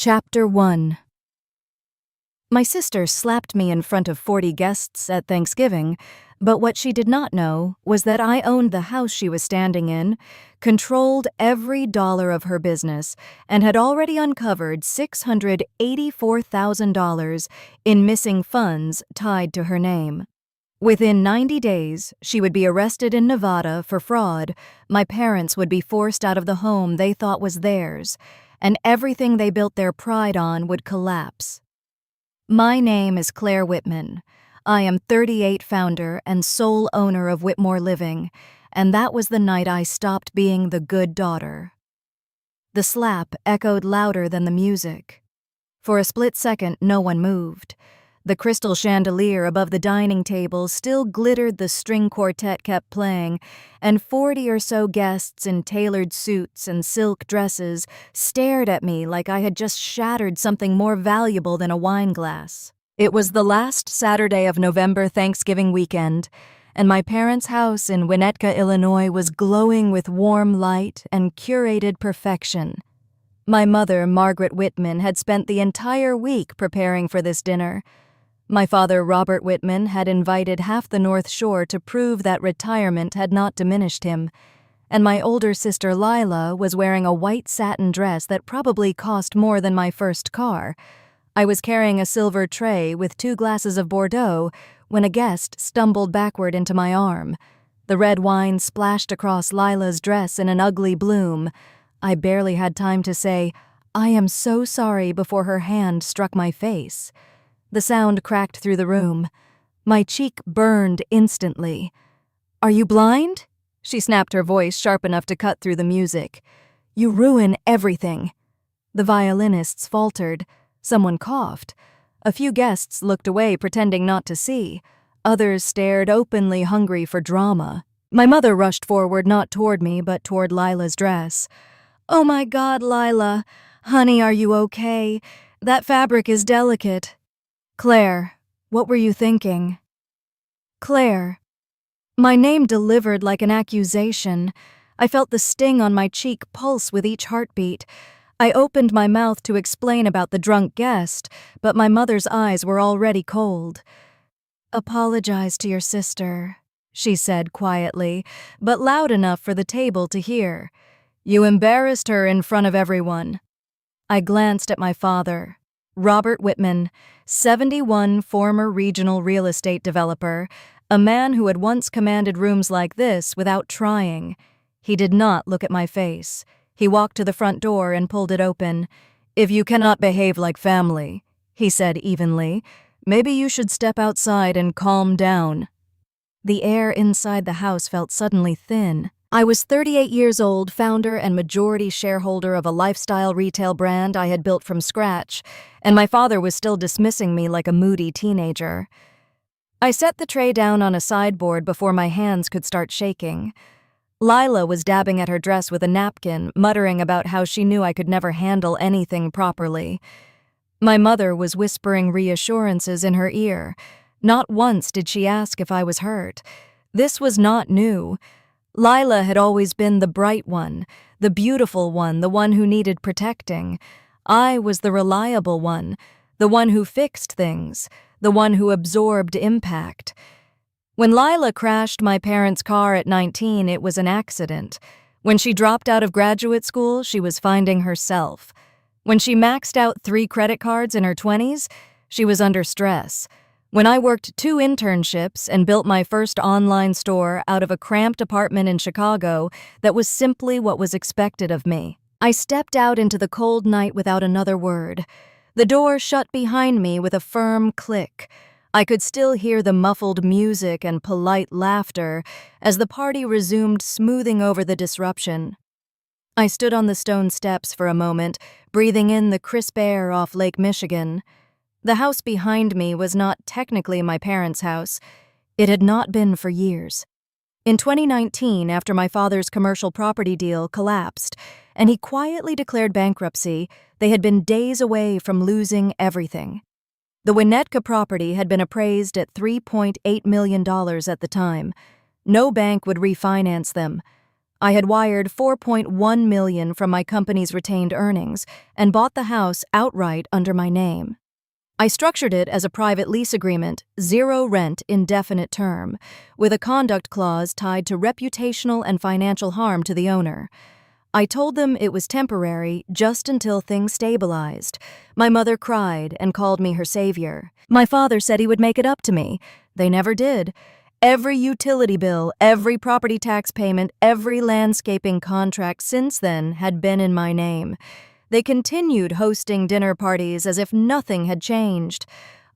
Chapter 1. My sister slapped me in front of 40 guests at Thanksgiving, but what she did not know was that I owned the house she was standing in, controlled every dollar of her business, and had already uncovered $684,000 in missing funds tied to her name. Within 90 days, she would be arrested in Nevada for fraud, my parents would be forced out of the home they thought was theirs, and everything they built their pride on would collapse. My name is Claire Whitman. I am 38, founder and sole owner of Whitmore Living, and that was the night I stopped being the good daughter. The slap echoed louder than the music. For a split second, no one moved. The crystal chandelier above the dining table still glittered, the string quartet kept playing, and 40 or so guests in tailored suits and silk dresses stared at me like I had just shattered something more valuable than a wine glass. It was the last Saturday of November Thanksgiving weekend, and my parents' house in Winnetka, Illinois was glowing with warm light and curated perfection. My mother, Margaret Whitman, had spent the entire week preparing for this dinner. My father, Robert Whitman, had invited half the North Shore to prove that retirement had not diminished him, and my older sister Lila was wearing a white satin dress that probably cost more than my first car. I was carrying a silver tray with 2 glasses of Bordeaux when a guest stumbled backward into my arm. The red wine splashed across Lila's dress in an ugly bloom. I barely had time to say, "I am so sorry," before her hand struck my face. The sound cracked through the room. My cheek burned instantly. "Are you blind?" She snapped, her voice sharp enough to cut through the music. "You ruin everything." The violinists faltered. Someone coughed. A few guests looked away, pretending not to see. Others stared openly, hungry for drama. My mother rushed forward, not toward me, but toward Lila's dress. "Oh my God, Lila. Honey, are you okay? That fabric is delicate." "Claire, what were you thinking?" "Claire." My name delivered like an accusation. I felt the sting on my cheek pulse with each heartbeat. I opened my mouth to explain about the drunk guest, but my mother's eyes were already cold. "Apologize to your sister," she said quietly, but loud enough for the table to hear. "You embarrassed her in front of everyone." I glanced at my father. Robert Whitman, 71, former regional real estate developer, a man who had once commanded rooms like this without trying. He did not look at my face. He walked to the front door and pulled it open. "If you cannot behave like family," he said evenly, "maybe you should step outside and calm down." The air inside the house felt suddenly thin. I was 38 years old, founder and majority shareholder of a lifestyle retail brand I had built from scratch, and my father was still dismissing me like a moody teenager. I set the tray down on a sideboard before my hands could start shaking. Lila was dabbing at her dress with a napkin, muttering about how she knew I could never handle anything properly. My mother was whispering reassurances in her ear. Not once did she ask if I was hurt. This was not new. Lila had always been the bright one, the beautiful one, the one who needed protecting. I was the reliable one, the one who fixed things, the one who absorbed impact. When Lila crashed my parents' car at 19, it was an accident. When she dropped out of graduate school, she was finding herself. When she maxed out 3 credit cards in her 20s, she was under stress. When I worked 2 internships and built my first online store out of a cramped apartment in Chicago, that was simply what was expected of me. I stepped out into the cold night without another word. The door shut behind me with a firm click. I could still hear the muffled music and polite laughter as the party resumed, smoothing over the disruption. I stood on the stone steps for a moment, breathing in the crisp air off Lake Michigan. The house behind me was not technically my parents' house. It had not been for years. In 2019, after my father's commercial property deal collapsed and he quietly declared bankruptcy, they had been days away from losing everything. The Winnetka property had been appraised at $3.8 million at the time. No bank would refinance them. I had wired $4.1 million from my company's retained earnings and bought the house outright under my name. I structured it as a private lease agreement, zero rent, indefinite term, with a conduct clause tied to reputational and financial harm to the owner. I told them it was temporary, just until things stabilized. My mother cried and called me her savior. My father said he would make it up to me. They never did. Every utility bill, every property tax payment, every landscaping contract since then had been in my name. They continued hosting dinner parties as if nothing had changed.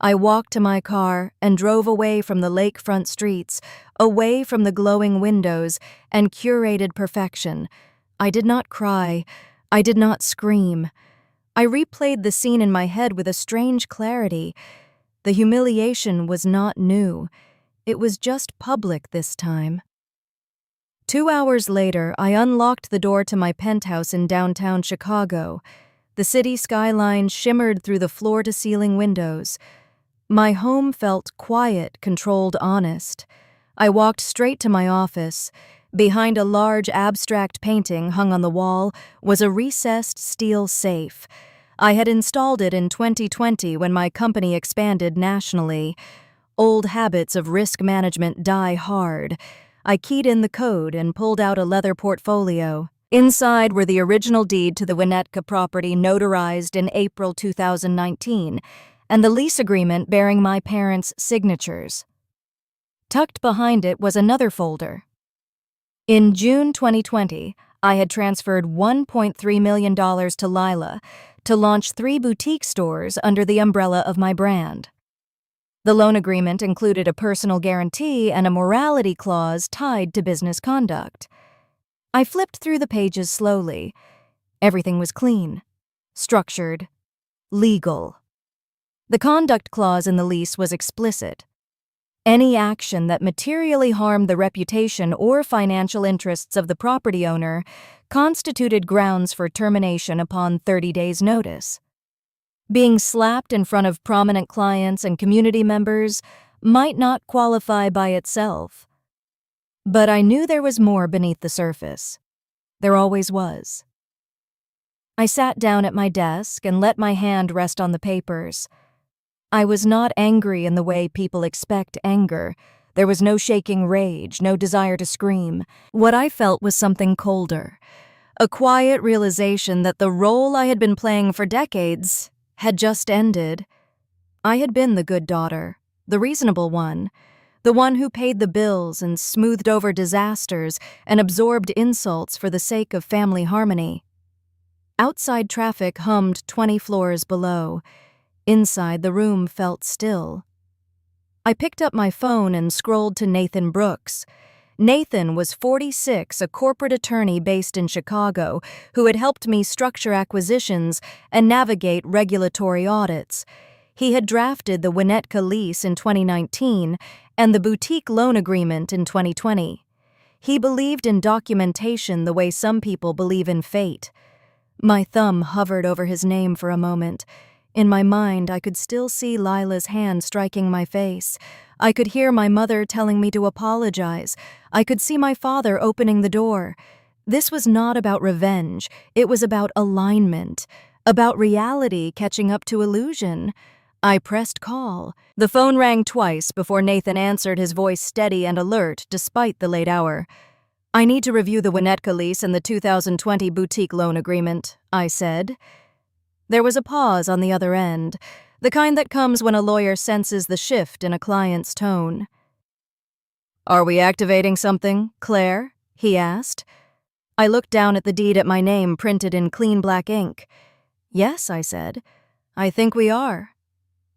I walked to my car and drove away from the lakefront streets, away from the glowing windows and curated perfection. I did not cry. I did not scream. I replayed the scene in my head with a strange clarity. The humiliation was not new. It was just public this time. 2 hours later, I unlocked the door to my penthouse in downtown Chicago. The city skyline shimmered through the floor-to-ceiling windows. My home felt quiet, controlled, honest. I walked straight to my office. Behind a large abstract painting hung on the wall was a recessed steel safe. I had installed it in 2020 when my company expanded nationally. Old habits of risk management die hard. I keyed in the code and pulled out a leather portfolio. Inside were the original deed to the Winnetka property notarized in April 2019, and the lease agreement bearing my parents' signatures. Tucked behind it was another folder. In June 2020, I had transferred $1.3 million to Lila to launch 3 boutique stores under the umbrella of my brand. The loan agreement included a personal guarantee and a morality clause tied to business conduct. I flipped through the pages slowly. Everything was clean, structured, legal. The conduct clause in the lease was explicit. Any action that materially harmed the reputation or financial interests of the property owner constituted grounds for termination upon 30 days' notice. Being slapped in front of prominent clients and community members might not qualify by itself. But I knew there was more beneath the surface. There always was. I sat down at my desk and let my hand rest on the papers. I was not angry in the way people expect anger. There was no shaking rage, no desire to scream. What I felt was something colder, a quiet realization that the role I had been playing for decades had just ended. I had been the good daughter, the reasonable one, the one who paid the bills and smoothed over disasters and absorbed insults for the sake of family harmony. Outside traffic hummed 20 floors below. Inside, the room felt still. I picked up my phone and scrolled to Nathan Brooks. Nathan was 46, a corporate attorney based in Chicago who had helped me structure acquisitions and navigate regulatory audits. He had drafted the Winnetka lease in 2019 and the boutique loan agreement in 2020. He believed in documentation the way some people believe in fate. My thumb hovered over his name for a moment. In my mind, I could still see Lila's hand striking my face. I could hear my mother telling me to apologize. I could see my father opening the door. This was not about revenge. It was about alignment, about reality catching up to illusion. I pressed call. The phone rang twice before Nathan answered, his voice steady and alert despite the late hour. "I need to review the Winnetka lease and the 2020 boutique loan agreement," I said. There was a pause on the other end, the kind that comes when a lawyer senses the shift in a client's tone. "Are we activating something, Claire?" he asked. I looked down at the deed at my name printed in clean black ink. "Yes," I said. "I think we are."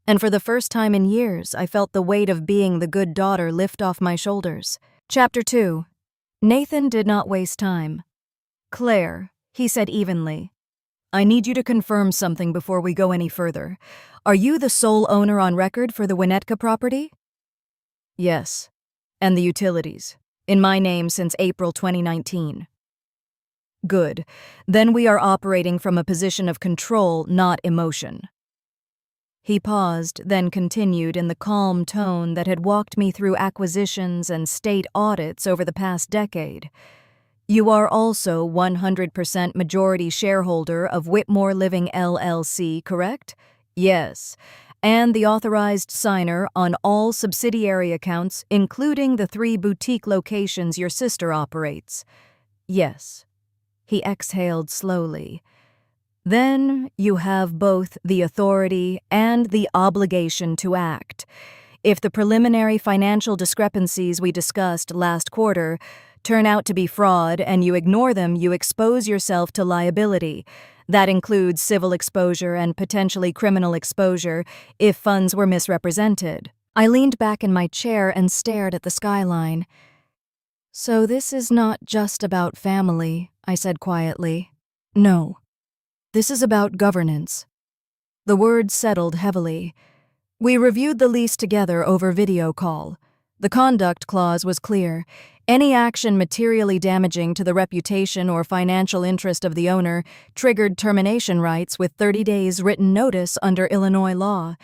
And for the first time in years, I felt the weight of being the good daughter lift off my shoulders. Chapter 2. Nathan did not waste time. "Claire," he said evenly, "I need you to confirm something before we go any further. Are you the sole owner on record for the Winnetka property?" "Yes, and the utilities, in my name since April 2019. "Good. Then we are operating from a position of control, not emotion." He paused, then continued in the calm tone that had walked me through acquisitions and state audits over the past decade. You are also 100% majority shareholder of Whitmore Living LLC, correct? Yes. And the authorized signer on all subsidiary accounts, including the 3 boutique locations your sister operates. Yes. He exhaled slowly. Then you have both the authority and the obligation to act. If the preliminary financial discrepancies we discussed last quarter turn out to be fraud and you ignore them, you expose yourself to liability. That includes civil exposure and potentially criminal exposure if funds were misrepresented. I leaned back in my chair and stared at the skyline. So this is not just about family, I said quietly. No. This is about governance. The words settled heavily. We reviewed the lease together over video call. The conduct clause was clear. Any action materially damaging to the reputation or financial interest of the owner triggered termination rights with 30 days written notice under Illinois law.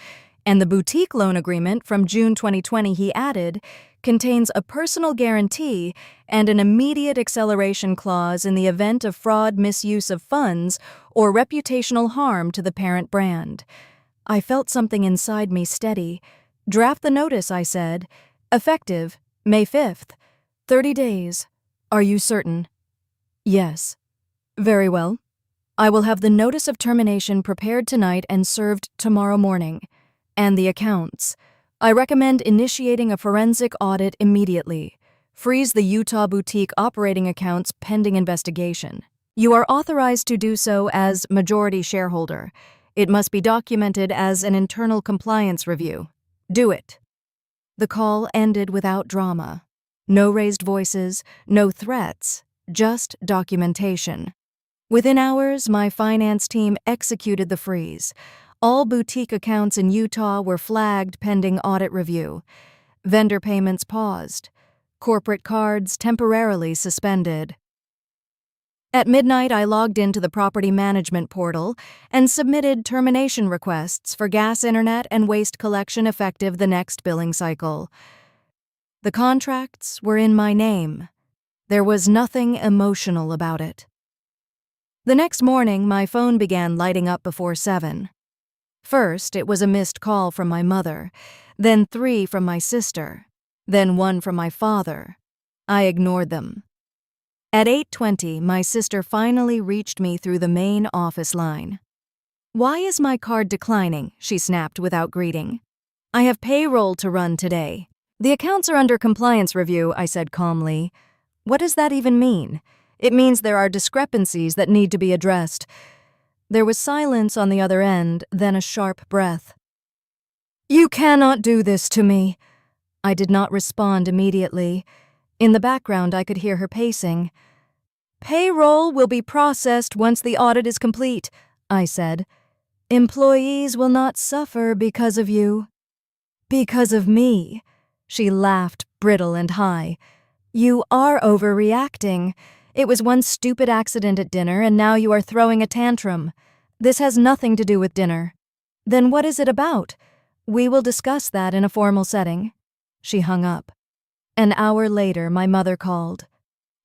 And the boutique loan agreement from June 2020, he added, contains a personal guarantee and an immediate acceleration clause in the event of fraud, misuse of funds, or reputational harm to the parent brand. I felt something inside me steady. Draft the notice, I said. Effective, May 5th. 30 days. Are you certain? Yes. Very well. I will have the notice of termination prepared tonight and served tomorrow morning. And the accounts. I recommend initiating a forensic audit immediately. Freeze the Utah boutique operating accounts pending investigation. You are authorized to do so as majority shareholder. It must be documented as an internal compliance review. Do it. The call ended without drama. No raised voices, no threats, just documentation. Within hours, my finance team executed the freeze. All boutique accounts in Utah were flagged pending audit review. Vendor payments paused. Corporate cards temporarily suspended. At midnight, I logged into the property management portal and submitted termination requests for gas, internet, and waste collection effective the next billing cycle. The contracts were in my name. There was nothing emotional about it. The next morning, my phone began lighting up before 7. First, it was a missed call from my mother, then 3 from my sister, then 1 from my father. I ignored them. At 8:20, my sister finally reached me through the main office line. "Why is my card declining?" she snapped without greeting. "I have payroll to run today." "The accounts are under compliance review," I said calmly. "What does that even mean?" "It means there are discrepancies that need to be addressed." There was silence on the other end, then a sharp breath. "You cannot do this to me." I did not respond immediately. In the background, I could hear her pacing. "Payroll will be processed once the audit is complete," I said. "Employees will not suffer because of you." "Because of me." She laughed, brittle and high. "You are overreacting. It was one stupid accident at dinner, and now you are throwing a tantrum. This has nothing to do with dinner." "Then what is it about?" "We will discuss that in a formal setting." She hung up. An hour later, my mother called.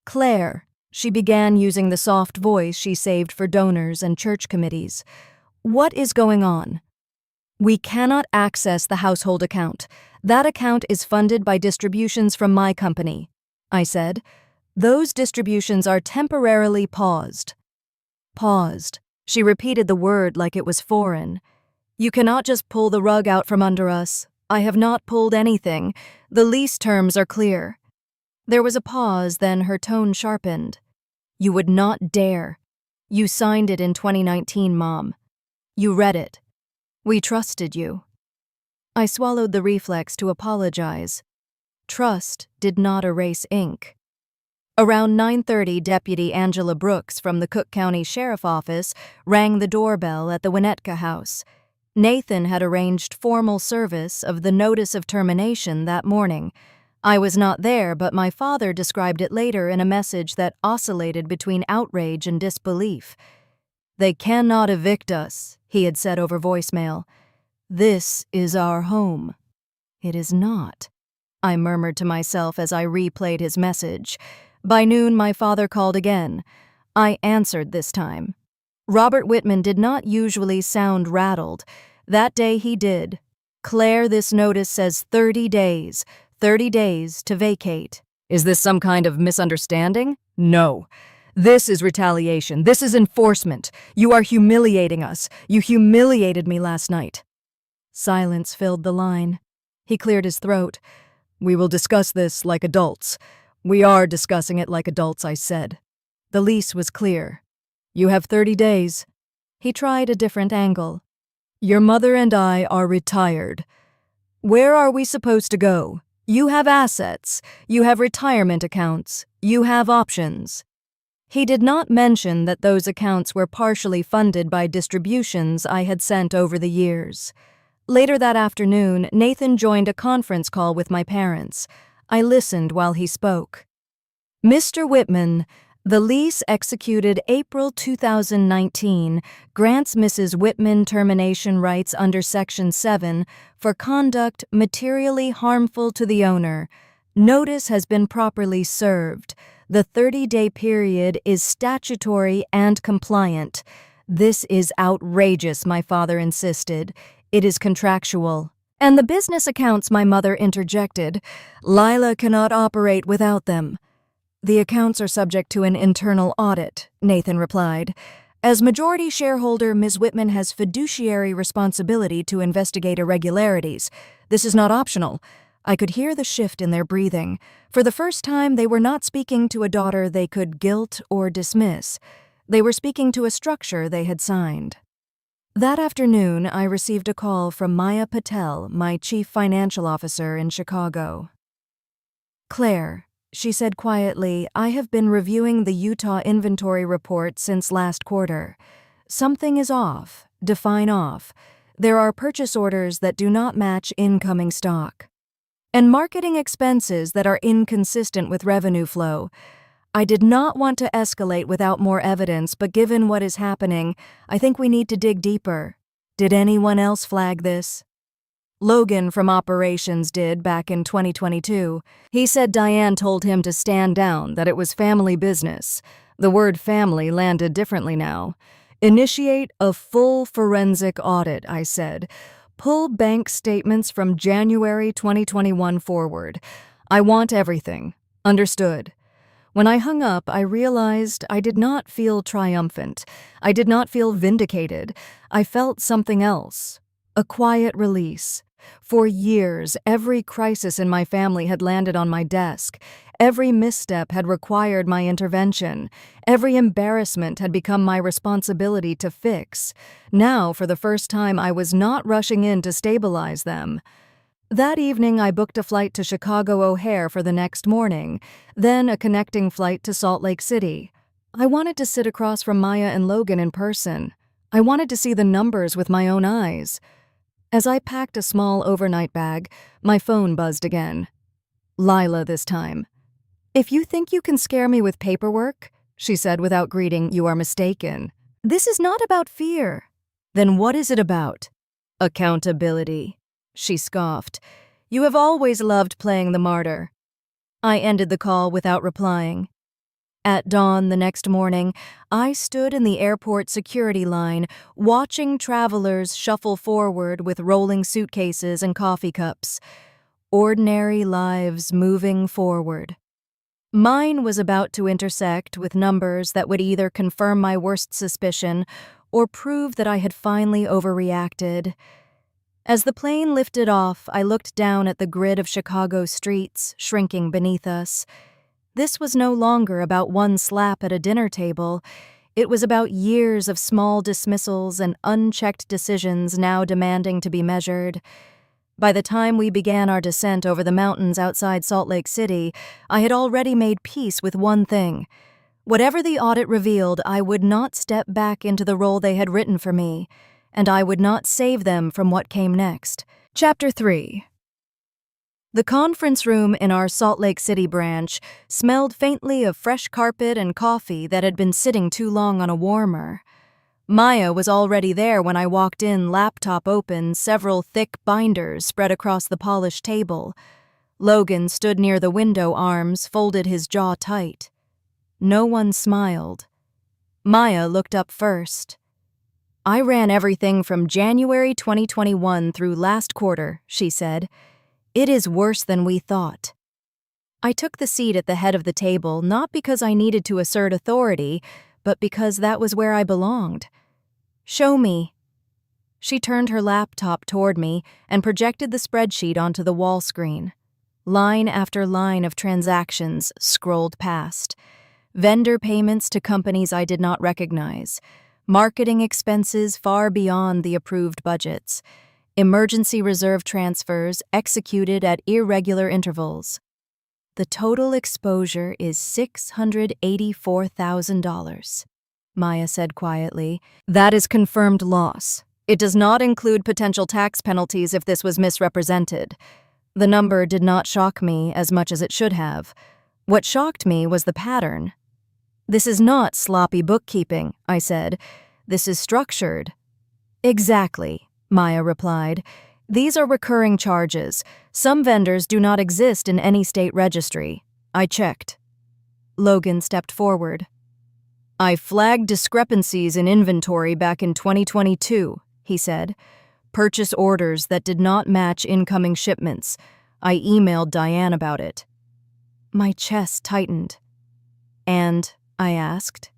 "Claire," she began using the soft voice she saved for donors and church committees. "What is going on?" "We cannot access the household account. That account is funded by distributions from my company," I said. "Those distributions are temporarily paused." Paused. She repeated the word like it was foreign. "You cannot just pull the rug out from under us. I have not pulled anything. The lease terms are clear." There was a pause, then her tone sharpened. "You would not dare. You signed it in 2019, Mom. You read it. We trusted you." I swallowed the reflex to apologize. Trust did not erase ink. Around 9:30, Deputy Angela Brooks from the Cook County Sheriff Office rang the doorbell at the Winnetka house. Nathan had arranged formal service of the notice of termination that morning. I was not there, but my father described it later in a message that oscillated between outrage and disbelief. "They cannot evict us," he had said over voicemail. "This is our home." "It is not," I murmured to myself as I replayed his message. By noon, my father called again. I answered this time. Robert Whitman did not usually sound rattled. That day he did. "Claire, this notice says 30 days. 30 days to vacate." "Is this some kind of misunderstanding?" "No. This is retaliation. This is enforcement. You are humiliating us. You humiliated me last night." Silence filled the line. He cleared his throat. "We will discuss this like adults." "We are discussing it like adults," I said. The lease was clear. "You have 30 days. He tried a different angle. "Your mother and I are retired. Where are we supposed to go? You have assets. You have retirement accounts. You have options." He did not mention that those accounts were partially funded by distributions I had sent over the years. Later that afternoon, Nathan joined a conference call with my parents. I listened while he spoke. "Mr. Whitman, the lease executed April 2019 grants Mrs. Whitman termination rights under Section 7 for conduct materially harmful to the owner. Notice has been properly served. The 30-day period is statutory and compliant." "This is outrageous," my father insisted. "It is contractual." "And the business accounts," my mother interjected. "Lila cannot operate without them." "The accounts are subject to an internal audit," Nathan replied. "As majority shareholder, Ms. Whitman has fiduciary responsibility to investigate irregularities. This is not optional." I could hear the shift in their breathing. For the first time, they were not speaking to a daughter they could guilt or dismiss. They were speaking to a structure they had signed. That afternoon, I received a call from Maya Patel, my chief financial officer in Chicago. "Claire," she said quietly, "I have been reviewing the Utah inventory report since last quarter. Something is off. Define off. There are purchase orders that do not match incoming stock, and marketing expenses that are inconsistent with revenue flow. I did not want to escalate without more evidence, but given what is happening, I think we need to dig deeper. Did anyone else flag this?" "Logan from operations did back in 2022. He said Diane told him to stand down, that it was family business. The word family landed differently now. Initiate a full forensic audit," I said. "Pull bank statements from January 2021 forward. I want everything. Understood." When I hung up, I realized I did not feel triumphant. I did not feel vindicated. I felt something else. A quiet release. For years, every crisis in my family had landed on my desk. Every misstep had required my intervention. Every embarrassment had become my responsibility to fix. Now, for the first time, I was not rushing in to stabilize them. That evening, I booked a flight to Chicago O'Hare for the next morning, then a connecting flight to Salt Lake City. I wanted to sit across from Maya and Logan in person. I wanted to see the numbers with my own eyes. As I packed a small overnight bag, my phone buzzed again. Lila this time. "If you think you can scare me with paperwork," she said without greeting, "you are mistaken. This is not about fear." "Then what is it about?" "Accountability." She scoffed. "You have always loved playing the martyr." I ended the call without replying. At dawn the next morning, I stood in the airport security line, watching travelers shuffle forward with rolling suitcases and coffee cups. Ordinary lives moving forward. Mine was about to intersect with numbers that would either confirm my worst suspicion or prove that I had finally overreacted. As the plane lifted off, I looked down at the grid of Chicago streets shrinking beneath us. This was no longer about one slap at a dinner table. It was about years of small dismissals and unchecked decisions now demanding to be measured. By the time we began our descent over the mountains outside Salt Lake City, I had already made peace with one thing. Whatever the audit revealed, I would not step back into the role they had written for me, and I would not save them from what came next. Chapter 3. The conference room in our Salt Lake City branch smelled faintly of fresh carpet and coffee that had been sitting too long on a warmer. Maya was already there when I walked in, laptop open, several thick binders spread across the polished table. Logan stood near the window, arms folded, his jaw tight. No one smiled. Maya looked up first. "I ran everything from January 2021 through last quarter," she said. "It is worse than we thought." I took the seat at the head of the table, not because I needed to assert authority, but because that was where I belonged. "Show me." She turned her laptop toward me and projected the spreadsheet onto the wall screen. Line after line of transactions scrolled past. Vendor payments to companies I did not recognize. Marketing expenses far beyond the approved budgets. Emergency reserve transfers executed at irregular intervals. "The total exposure is $684,000, Maya said quietly. "That is confirmed loss. It does not include potential tax penalties if this was misrepresented." The number did not shock me as much as it should have. What shocked me was the pattern. "This is not sloppy bookkeeping," I said. "This is structured." "Exactly," Maya replied. "These are recurring charges. Some vendors do not exist in any state registry. I checked." Logan stepped forward. "I flagged discrepancies in inventory back in 2022, he said. "Purchase orders that did not match incoming shipments. I emailed Diane about it." My chest tightened. "And?" I asked.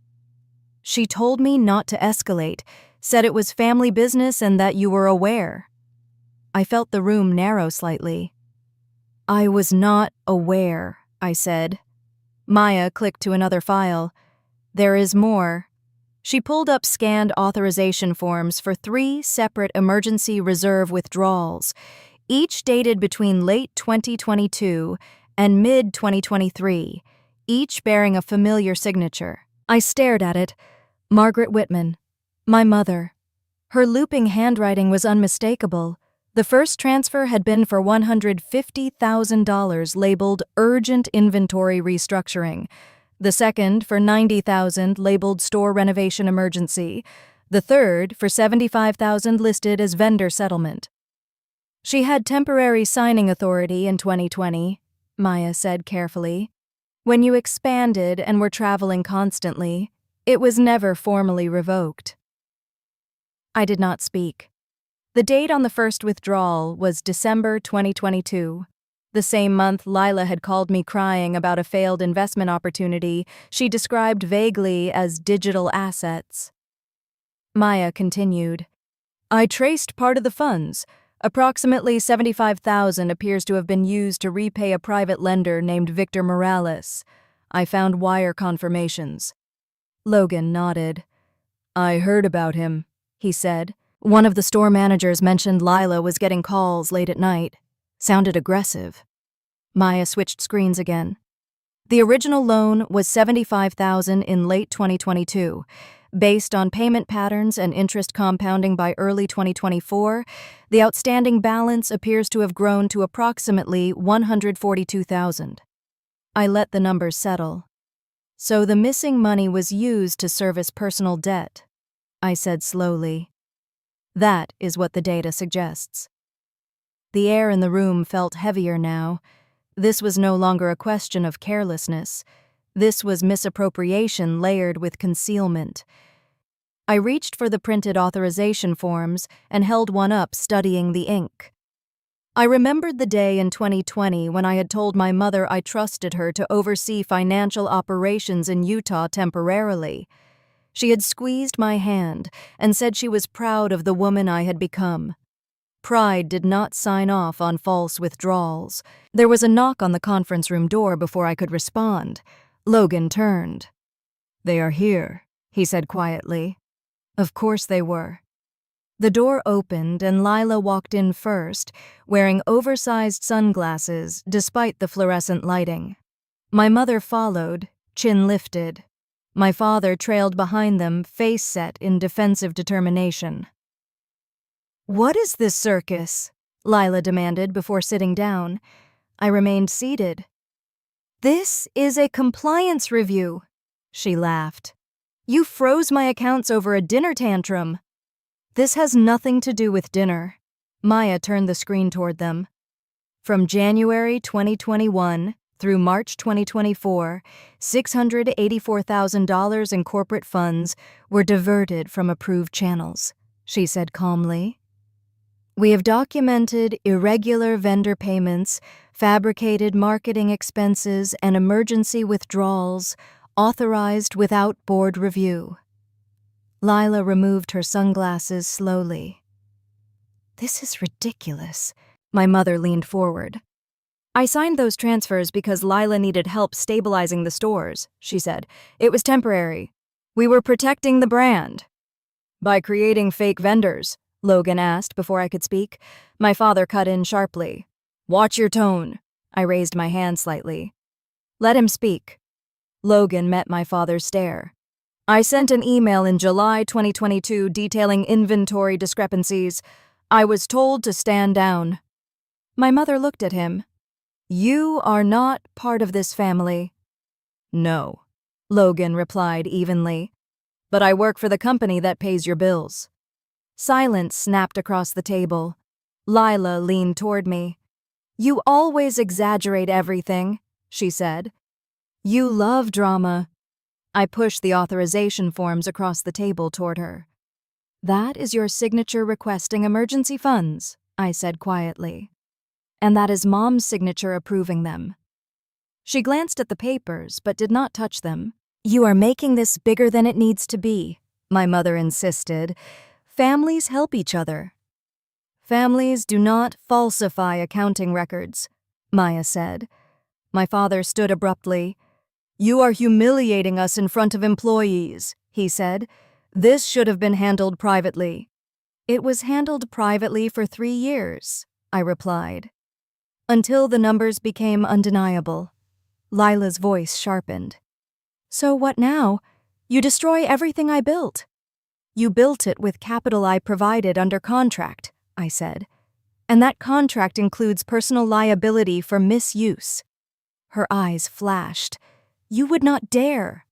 "She told me not to escalate, said it was family business and that you were aware." I felt the room narrow slightly. "I was not aware," I said. Maya clicked to another file. "There is more." She pulled up scanned authorization forms for 3 separate emergency reserve withdrawals, each dated between late 2022 and mid-2023, each bearing a familiar signature. I stared at it. Margaret Whitman. My mother. Her looping handwriting was unmistakable. The first transfer had been for $150,000 labeled Urgent Inventory Restructuring. The second for $90,000 labeled Store Renovation Emergency. The third for $75,000 listed as Vendor Settlement. "She had temporary signing authority in 2020, Maya said carefully. "When you expanded and were traveling constantly, it was never formally revoked." I did not speak. The date on the first withdrawal was December 2022. The same month Lila had called me crying about a failed investment opportunity she described vaguely as digital assets. Maya continued. "I traced part of the funds. Approximately $75,000 appears to have been used to repay a private lender named Victor Morales. I found wire confirmations." Logan nodded. "I heard about him," he said. "One of the store managers mentioned Lila was getting calls late at night. Sounded aggressive." Maya switched screens again. "The original loan was $75,000 in late 2022. Based on payment patterns and interest compounding by early 2024, the outstanding balance appears to have grown to approximately $142,000. I let the numbers settle. "So the missing money was used to service personal debt," I said slowly. "That is what the data suggests." The air in the room felt heavier now. This was no longer a question of carelessness. This was misappropriation layered with concealment. I reached for the printed authorization forms and held one up, studying the ink. I remembered the day in 2020 when I had told my mother I trusted her to oversee financial operations in Utah temporarily. She had squeezed my hand and said she was proud of the woman I had become. Pride did not sign off on false withdrawals. There was a knock on the conference room door before I could respond. Logan turned. "They are here," he said quietly. Of course they were. The door opened and Lila walked in first, wearing oversized sunglasses despite the fluorescent lighting. My mother followed, chin lifted. My father trailed behind them, face set in defensive determination. "What is this circus?" Lila demanded before sitting down. I remained seated. "This is a compliance review," she laughed. "You froze my accounts over a dinner tantrum." "This has nothing to do with dinner." Maya turned the screen toward them. From January 2021 through March 2024, $684,000 in corporate funds were diverted from approved channels, she said calmly. We have documented irregular vendor payments, fabricated marketing expenses, and emergency withdrawals authorized without board review. Lila removed her sunglasses slowly. This is ridiculous. My mother leaned forward. I signed those transfers because Lila needed help stabilizing the stores, she said. It was temporary. We were protecting the brand. By creating fake vendors, Logan asked before I could speak. My father cut in sharply. Watch your tone. I raised my hand slightly. Let him speak. Logan met my father's stare. I sent an email in July 2022 detailing inventory discrepancies. I was told to stand down. My mother looked at him. You are not part of this family. No, Logan replied evenly. But I work for the company that pays your bills. Silence snapped across the table. Lila leaned toward me. You always exaggerate everything, she said. You love drama. I pushed the authorization forms across the table toward her. That is your signature requesting emergency funds, I said quietly. And that is Mom's signature approving them. She glanced at the papers but did not touch them. You are making this bigger than it needs to be, my mother insisted. Families help each other. Families do not falsify accounting records, Maya said. My father stood abruptly. You are humiliating us in front of employees, he said. This should have been handled privately. It was handled privately for 3 years, I replied. Until the numbers became undeniable. Lila's voice sharpened. So what now? You destroy everything I built. You built it with capital I provided under contract, I said. And that contract includes personal liability for misuse. Her eyes flashed. You would not dare.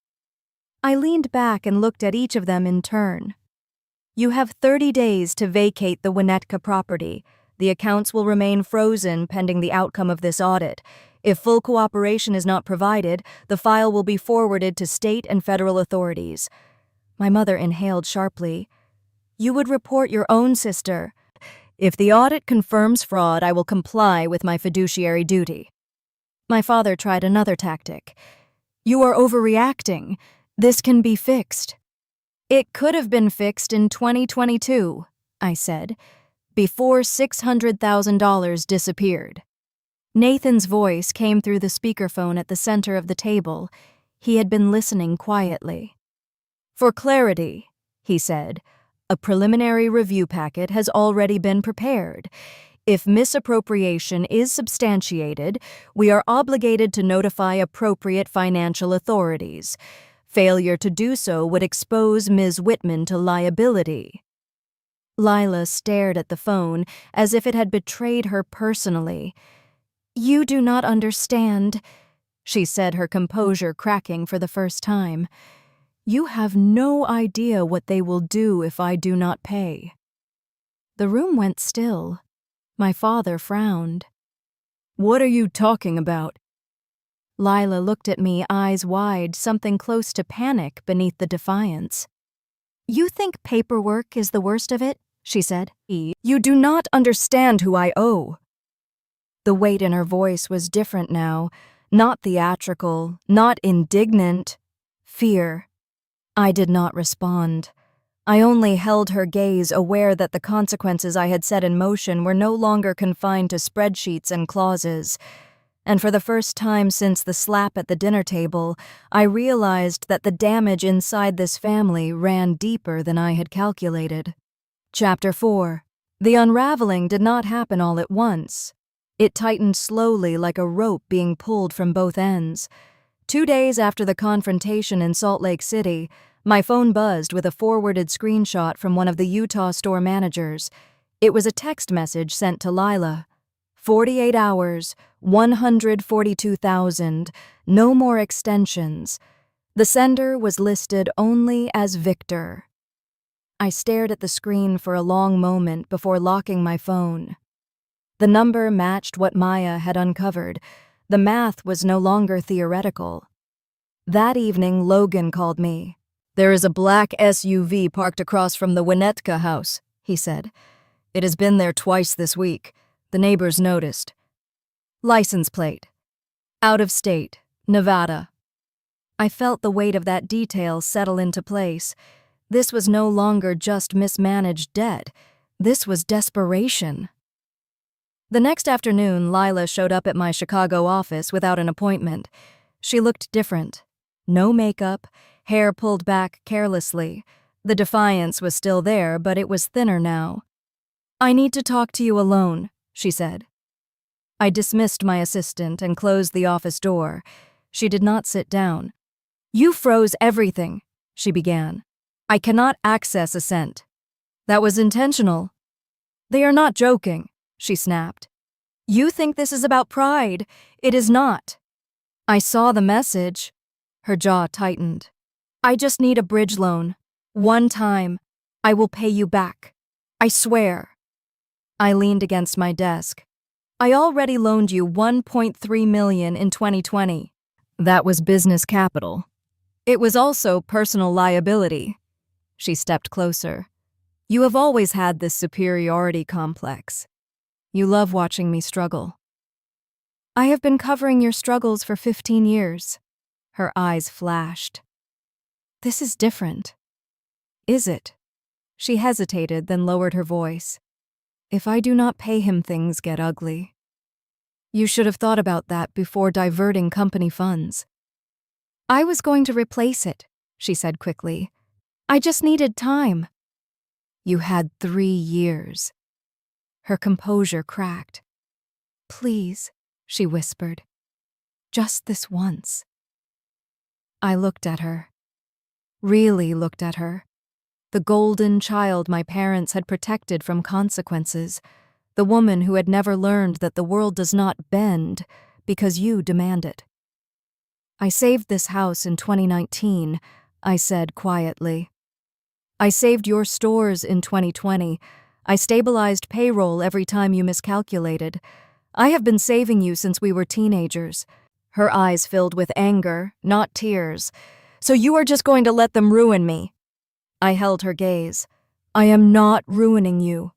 I leaned back and looked at each of them in turn. You have 30 days to vacate the Winnetka property. The accounts will remain frozen pending the outcome of this audit. If full cooperation is not provided, the file will be forwarded to state and federal authorities. My mother inhaled sharply. You would report your own sister. If the audit confirms fraud, I will comply with my fiduciary duty. My father tried another tactic. You are overreacting. This can be fixed. It could have been fixed in 2022, I said, before $600,000 disappeared. Nathan's voice came through the speakerphone at the center of the table. He had been listening quietly. For clarity, he said, a preliminary review packet has already been prepared. If misappropriation is substantiated, we are obligated to notify appropriate financial authorities. Failure to do so would expose Ms. Whitman to liability. Lila stared at the phone as if it had betrayed her personally. You do not understand, she said, her composure cracking for the first time. You have no idea what they will do if I do not pay. The room went still. My father frowned. What are you talking about? Lila looked at me, eyes wide, something close to panic beneath the defiance. You think paperwork is the worst of it? She said. You do not understand who I owe. The weight in her voice was different now, not theatrical, not indignant. Fear. I did not respond. I only held her gaze, aware that the consequences I had set in motion were no longer confined to spreadsheets and clauses. And for the first time since the slap at the dinner table, I realized that the damage inside this family ran deeper than I had calculated. Chapter 4. The unraveling did not happen all at once. It tightened slowly like a rope being pulled from both ends. 2 days after the confrontation in Salt Lake City, my phone buzzed with a forwarded screenshot from one of the Utah store managers. It was a text message sent to Lila. 48 hours, 142,000, no more extensions. The sender was listed only as Victor. I stared at the screen for a long moment before locking my phone. The number matched what Maya had uncovered. The math was no longer theoretical. That evening, Logan called me. "There is a black SUV parked across from the Winnetka house," he said. "It has been there twice this week. The neighbors noticed." License plate. Out of state, Nevada. I felt the weight of that detail settle into place. This was no longer just mismanaged debt. This was desperation. The next afternoon, Lila showed up at my Chicago office without an appointment. She looked different. No makeup, hair pulled back carelessly. The defiance was still there, but it was thinner now. "I need to talk to you alone," she said. I dismissed my assistant and closed the office door. She did not sit down. "You froze everything," she began. "I cannot access a cent." "That was intentional." "They are not joking," she snapped. "You think this is about pride. It is not." "I saw the message." Her jaw tightened. "I just need a bridge loan. One time. I will pay you back. I swear." I leaned against my desk. "I already loaned you $1.3 million in 2020. That was business capital. It was also personal liability." She stepped closer. "You have always had this superiority complex. You love watching me struggle." "I have been covering your struggles for 15 years. Her eyes flashed. "This is different." "Is it?" She hesitated, then lowered her voice. "If I do not pay him, things get ugly." "You should have thought about that before diverting company funds." "I was going to replace it," she said quickly. "I just needed time." "You had 3 years." Her composure cracked. "Please," she whispered. "Just this once." I looked at her. Really looked at her. The golden child my parents had protected from consequences. The woman who had never learned that the world does not bend because you demand it. "I saved this house in 2019, I said quietly. "I saved your stores in 2020. I stabilized payroll every time you miscalculated. I have been saving you since we were teenagers." Her eyes filled with anger, not tears. "So you are just going to let them ruin me?" I held her gaze. "I am not ruining you.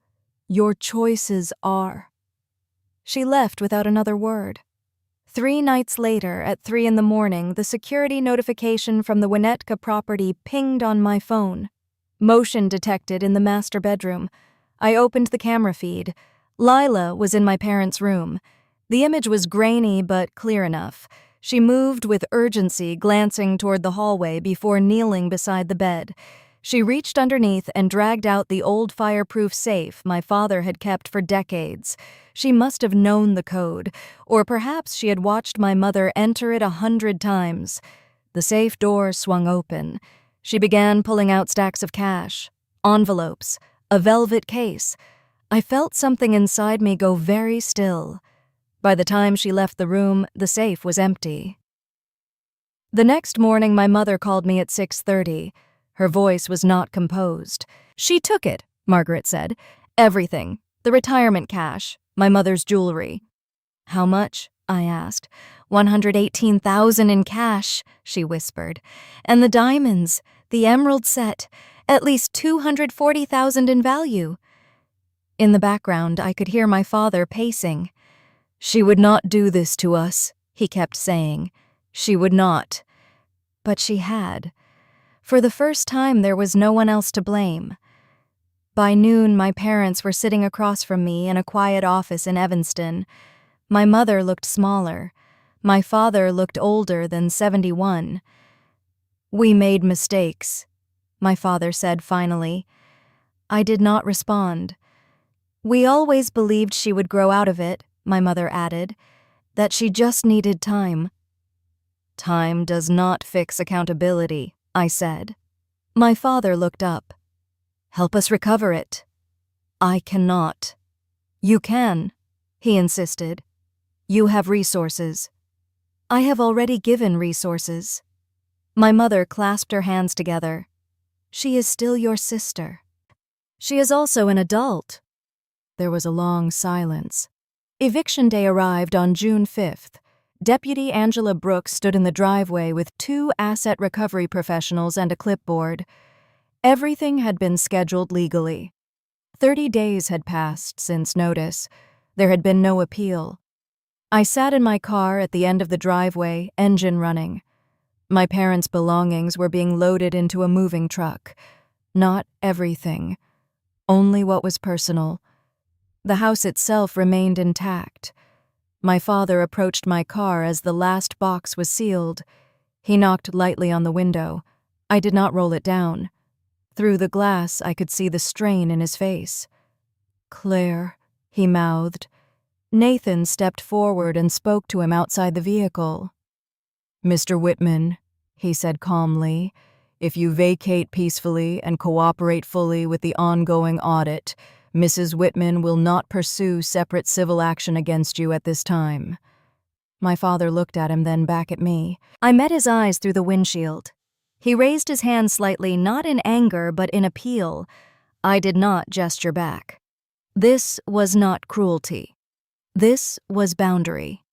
Your choices are." She left without another word. 3 nights later, at 3 a.m, the security notification from the Winnetka property pinged on my phone. Motion detected in the master bedroom. I opened the camera feed. Lila was in my parents' room. The image was grainy but clear enough. She moved with urgency, glancing toward the hallway before kneeling beside the bed. She reached underneath and dragged out the old fireproof safe my father had kept for decades. She must have known the code, or perhaps she had watched my mother enter it 100 times. The safe door swung open. She began pulling out stacks of cash, envelopes, a velvet case. I felt something inside me go very still. By the time she left the room, the safe was empty. The next morning, my mother called me at 6:30. Her voice was not composed. "She took it," Margaret said. "Everything. The retirement cash, my mother's jewelry." "How much?" I asked. $118,000 in cash," she whispered. "And the diamonds, the emerald set, at least $240,000 in value." In the background, I could hear my father pacing. "She would not do this to us," he kept saying. "She would not." But she had. For the first time, there was no one else to blame. By noon, my parents were sitting across from me in a quiet office in Evanston. My mother looked smaller. My father looked older than 71. "We made mistakes," my father said finally. I did not respond. "We always believed she would grow out of it," my mother added, "that she just needed time." "Time does not fix accountability," I said. My father looked up. "Help us recover it." "I cannot." "You can," he insisted. "You have resources." "I have already given resources." My mother clasped her hands together. "She is still your sister. She is also an adult." There was a long silence. Eviction day arrived on June 5th. Deputy Angela Brooks stood in the driveway with 2 asset recovery professionals and a clipboard. Everything had been scheduled legally. 30 days had passed since notice. There had been no appeal. I sat in my car at the end of the driveway, engine running. My parents' belongings were being loaded into a moving truck. Not everything. Only what was personal. The house itself remained intact. My father approached my car as the last box was sealed. He knocked lightly on the window. I did not roll it down. Through the glass, I could see the strain in his face. "Claire," he mouthed. Nathan stepped forward and spoke to him outside the vehicle. "Mr. Whitman," he said calmly, "if you vacate peacefully and cooperate fully with the ongoing audit, Mrs. Whitman will not pursue separate civil action against you at this time." My father looked at him, then back at me. I met his eyes through the windshield. He raised his hand slightly, not in anger, but in appeal. I did not gesture back. This was not cruelty. This was boundary.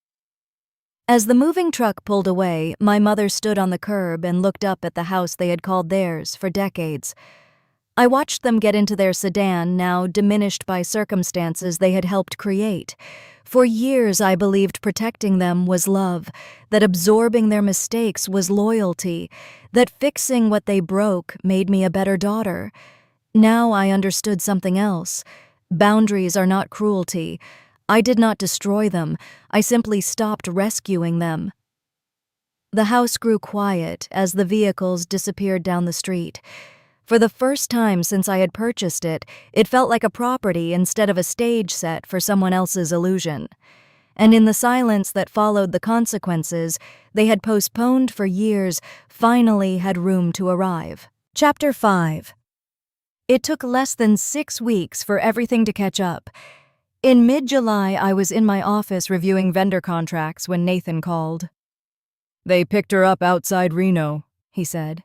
As the moving truck pulled away, my mother stood on the curb and looked up at the house they had called theirs for decades. I watched them get into their sedan, now diminished by circumstances they had helped create. For years I believed protecting them was love, that absorbing their mistakes was loyalty, that fixing what they broke made me a better daughter. Now I understood something else. Boundaries are not cruelty. I did not destroy them. I simply stopped rescuing them. The house grew quiet as the vehicles disappeared down the street. For the first time since I had purchased it, it felt like a property instead of a stage set for someone else's illusion. And in the silence that followed the consequences they had postponed for years, finally had room to arrive. Chapter 5. It took less than 6 weeks for everything to catch up. In mid-July, I was in my office reviewing vendor contracts when Nathan called. "They picked her up outside Reno," he said.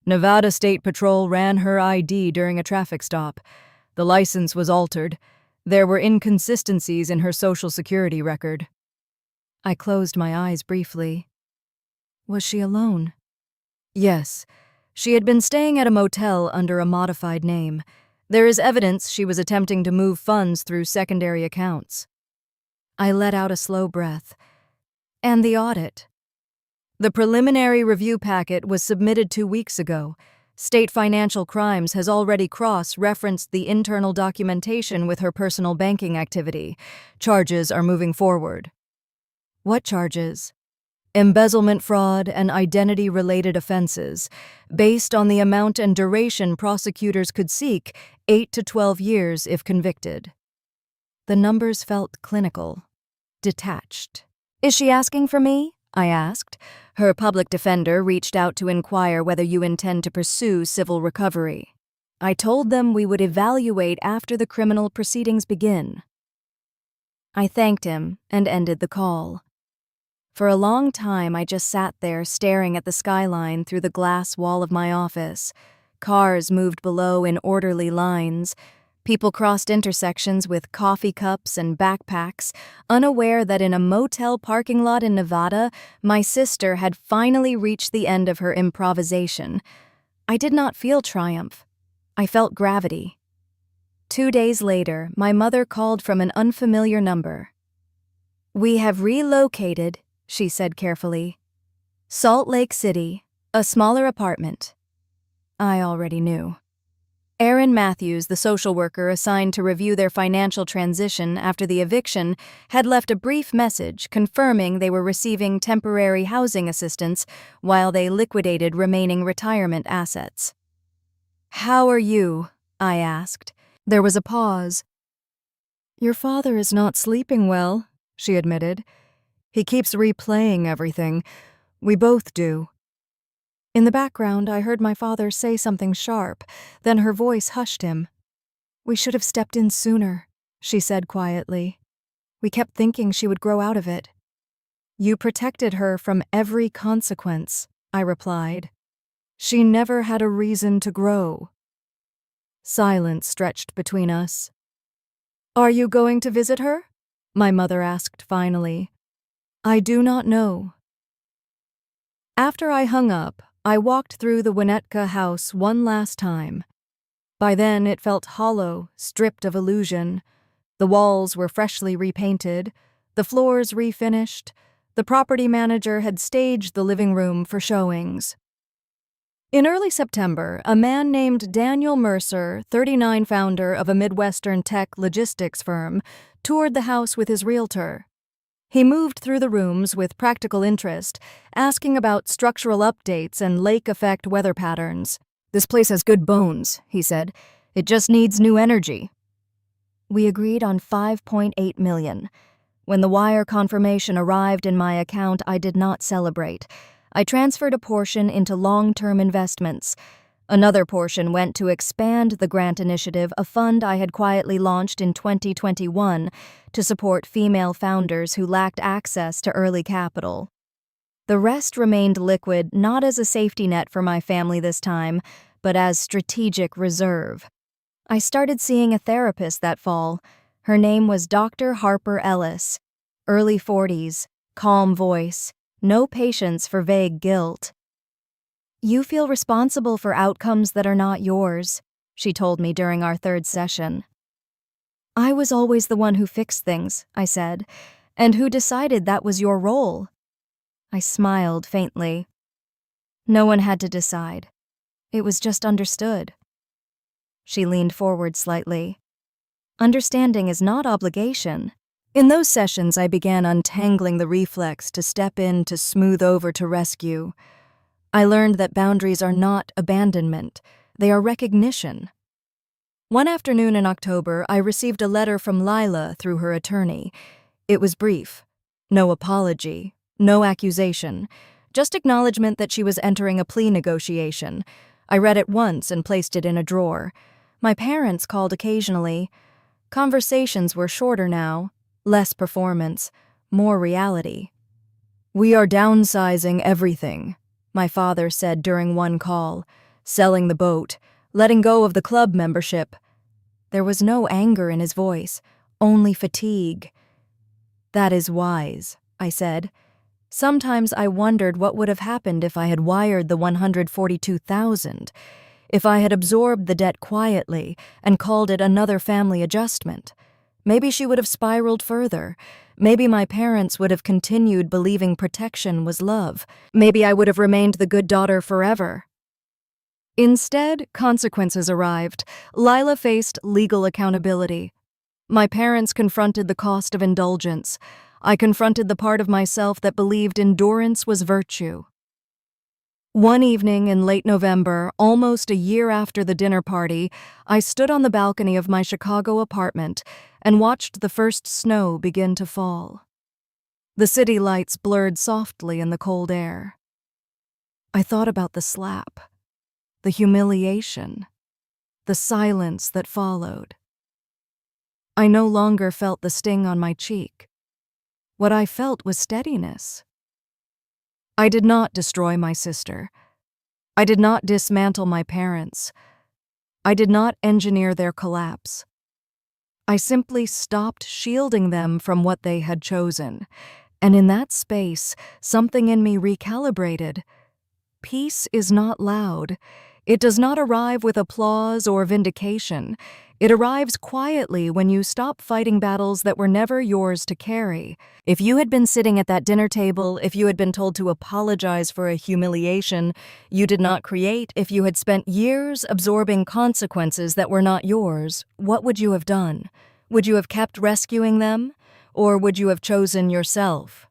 "Nevada State Patrol ran her ID during a traffic stop. The license was altered. There were inconsistencies in her Social Security record." I closed my eyes briefly. Was she alone? Yes. She had been staying at a motel under a modified name. There is evidence she was attempting to move funds through secondary accounts. I let out a slow breath. And the audit? The preliminary review packet was submitted 2 weeks ago. State Financial Crimes has already cross-referenced the internal documentation with her personal banking activity. Charges are moving forward. What charges? Embezzlement fraud and identity-related offenses. Based on the amount and duration prosecutors could seek, 8 to 12 years if convicted. The numbers felt clinical, detached. "Is she asking for me?" I asked. Her public defender reached out to inquire whether you intend to pursue civil recovery. I told them we would evaluate after the criminal proceedings begin. I thanked him and ended the call. For a long time, I just sat there staring at the skyline through the glass wall of my office. Cars moved below in orderly lines. People crossed intersections with coffee cups and backpacks, unaware that in a motel parking lot in Nevada, my sister had finally reached the end of her improvisation. I did not feel triumph. I felt gravity. 2 days later, my mother called from an unfamiliar number. "We have relocated," she said carefully. "Salt Lake City, a smaller apartment." I already knew. Erin Matthews, the social worker assigned to review their financial transition after the eviction, had left a brief message confirming they were receiving temporary housing assistance while they liquidated remaining retirement assets. "How are you?" I asked. There was a pause. "Your father is not sleeping well," she admitted. "He keeps replaying everything. We both do." In the background, I heard my father say something sharp, then her voice hushed him. "We should have stepped in sooner," she said quietly. "We kept thinking she would grow out of it." "You protected her from every consequence," I replied. "She never had a reason to grow." Silence stretched between us. "Are you going to visit her?" my mother asked finally. I do not know. After I hung up, I walked through the Winnetka house one last time. By then it felt hollow, stripped of illusion. The walls were freshly repainted, the floors refinished. The property manager had staged the living room for showings. In early September, a man named Daniel Mercer, 39, founder of a Midwestern tech logistics firm, toured the house with his realtor. He moved through the rooms with practical interest, asking about structural updates and lake effect weather patterns. This place has good bones, he said. It just needs new energy. We agreed on $5.8 million. When the wire confirmation arrived in my account, I did not celebrate. I transferred a portion into long-term investments. Another portion went to expand the grant initiative, a fund I had quietly launched in 2021 to support female founders who lacked access to early capital. The rest remained liquid, not as a safety net for my family this time, but as strategic reserve. I started seeing a therapist that fall. Her name was Dr. Harper Ellis. Early 40s, calm voice, no patience for vague guilt. You feel responsible for outcomes that are not yours, she told me during our third session. I was always the one who fixed things, I said, and who decided that was your role. I smiled faintly. No one had to decide. It was just understood. She leaned forward slightly. Understanding is not obligation. In those sessions, I began untangling the reflex to step in, to smooth over, to rescue. I learned that boundaries are not abandonment. They are recognition. One afternoon in October, I received a letter from Lila through her attorney. It was brief. No apology, no accusation, just acknowledgement that she was entering a plea negotiation. I read it once and placed it in a drawer. My parents called occasionally. Conversations were shorter now. Less performance, more reality. We are downsizing everything, my father said during one call, selling the boat, letting go of the club membership. There was no anger in his voice, only fatigue. That is wise, I said. Sometimes I wondered what would have happened if I had wired the $142,000, if I had absorbed the debt quietly and called it another family adjustment. Maybe she would have spiraled further. Maybe my parents would have continued believing protection was love. Maybe I would have remained the good daughter forever. Instead, consequences arrived. Lila faced legal accountability. My parents confronted the cost of indulgence. I confronted the part of myself that believed endurance was virtue. One evening in late November, almost a year after the dinner party, I stood on the balcony of my Chicago apartment and watched the first snow begin to fall. The city lights blurred softly in the cold air. I thought about the slap, the humiliation, the silence that followed. I no longer felt the sting on my cheek. What I felt was steadiness. I did not destroy my sister. I did not dismantle my parents. I did not engineer their collapse. I simply stopped shielding them from what they had chosen, and in that space, something in me recalibrated. Peace is not loud. It does not arrive with applause or vindication. It arrives quietly when you stop fighting battles that were never yours to carry. If you had been sitting at that dinner table, if you had been told to apologize for a humiliation you did not create, if you had spent years absorbing consequences that were not yours, what would you have done? Would you have kept rescuing them? Or would you have chosen yourself?